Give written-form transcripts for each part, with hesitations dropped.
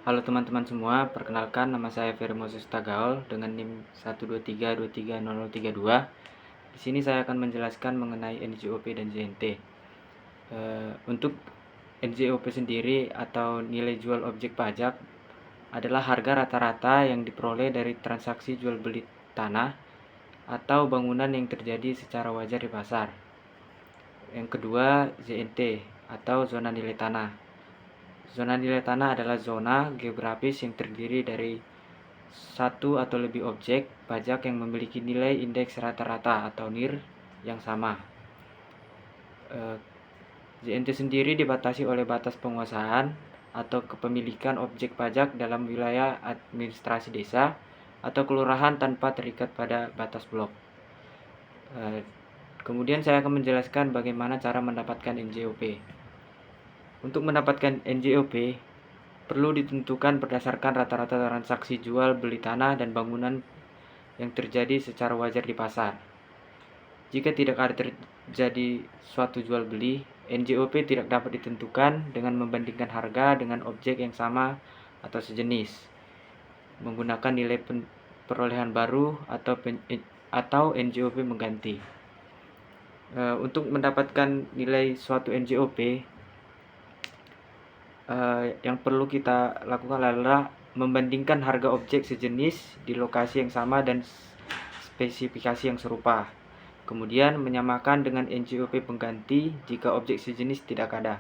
Halo teman-teman semua, perkenalkan nama saya Ferry Moses Tagaol dengan NIM 123230032. Di sini saya akan menjelaskan mengenai NJOP dan JNT. Untuk NJOP sendiri atau nilai jual objek pajak adalah harga rata-rata yang diperoleh dari transaksi jual beli tanah atau bangunan yang terjadi secara wajar di pasar. Yang kedua, JNT atau zona nilai tanah. Zona nilai tanah adalah zona geografis yang terdiri dari satu atau lebih objek pajak yang memiliki nilai indeks rata-rata atau NIR yang sama. JNT sendiri dibatasi oleh batas penguasaan atau kepemilikan objek pajak dalam wilayah administrasi desa atau kelurahan tanpa terikat pada batas blok. Kemudian saya akan menjelaskan bagaimana cara mendapatkan NJOP. Untuk mendapatkan NJOP, perlu ditentukan berdasarkan rata-rata transaksi jual beli tanah dan bangunan yang terjadi secara wajar di pasar. Jika tidak ada terjadi suatu jual beli, NJOP tidak dapat ditentukan dengan membandingkan harga dengan objek yang sama atau sejenis, menggunakan nilai perolehan baru atau NJOP mengganti. Untuk mendapatkan nilai suatu NJOP, yang perlu kita lakukan adalah membandingkan harga objek sejenis di lokasi yang sama dan spesifikasi yang serupa. Kemudian menyamakan dengan NJOP pengganti jika objek sejenis tidak ada.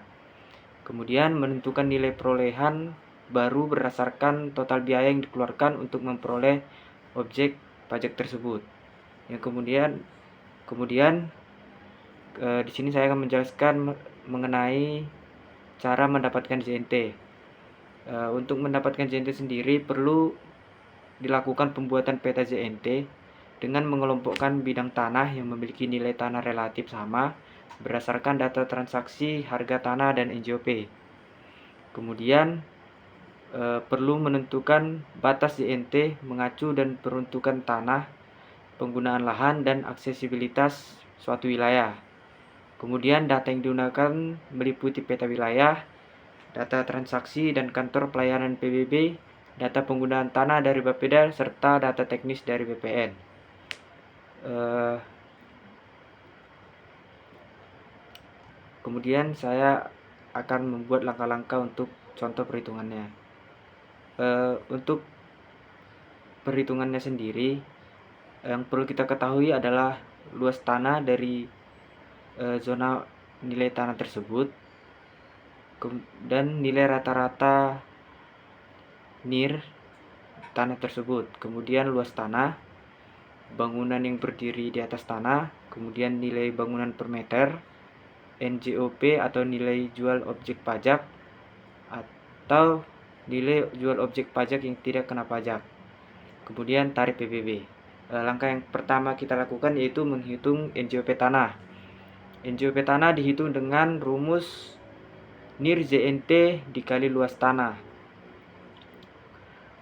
Kemudian menentukan nilai perolehan baru berdasarkan total biaya yang dikeluarkan untuk memperoleh objek pajak tersebut. Yang kemudian di sini saya akan menjelaskan mengenai cara mendapatkan JNT. Untuk mendapatkan JNT sendiri perlu dilakukan pembuatan peta JNT dengan mengelompokkan bidang tanah yang memiliki nilai tanah relatif sama berdasarkan data transaksi, harga tanah, dan NJOP. Kemudian perlu menentukan batas JNT mengacu dan peruntukan tanah, penggunaan lahan, dan aksesibilitas suatu wilayah. Kemudian data yang digunakan meliputi peta wilayah, data transaksi dan kantor pelayanan PBB, data penggunaan tanah dari Bapeda, serta data teknis dari BPN. Kemudian saya akan membuat langkah-langkah untuk contoh perhitungannya. Untuk perhitungannya sendiri, yang perlu kita ketahui adalah luas tanah dari zona nilai tanah tersebut dan nilai rata-rata NIR tanah tersebut. Kemudian luas tanah, bangunan yang berdiri di atas tanah, kemudian nilai bangunan per meter, NJOP atau nilai jual objek pajak, atau nilai jual objek pajak yang tidak kena pajak. Kemudian tarif PBB. Langkah yang pertama kita lakukan yaitu menghitung NJOP tanah. NJOP tanah dihitung dengan rumus NIR JNT dikali luas tanah.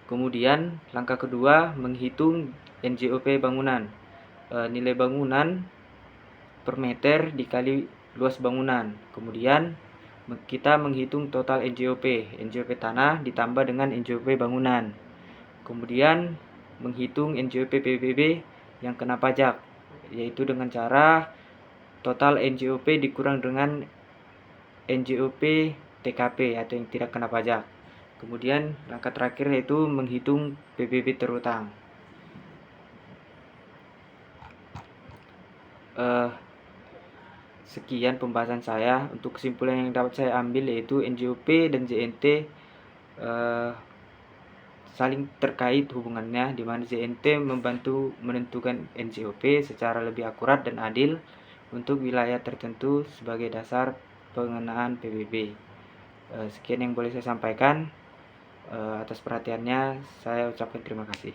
Kemudian langkah kedua menghitung NJOP bangunan. Nilai bangunan per meter dikali luas bangunan. Kemudian kita menghitung total NJOP. NJOP tanah ditambah dengan NJOP bangunan. Kemudian menghitung NJOP PBB yang kena pajak, yaitu dengan cara total NJOP dikurang dengan NJOP TKP atau yang tidak kena pajak. Kemudian langkah terakhir yaitu menghitung PBB terutang. Sekian pembahasan saya. Untuk kesimpulan yang dapat saya ambil yaitu NJOP dan JNT saling terkait hubungannya, di mana JNT membantu menentukan NJOP secara lebih akurat dan adil untuk wilayah tertentu sebagai dasar pengenaan PBB. Sekian yang boleh saya sampaikan. Atas perhatiannya saya ucapkan terima kasih.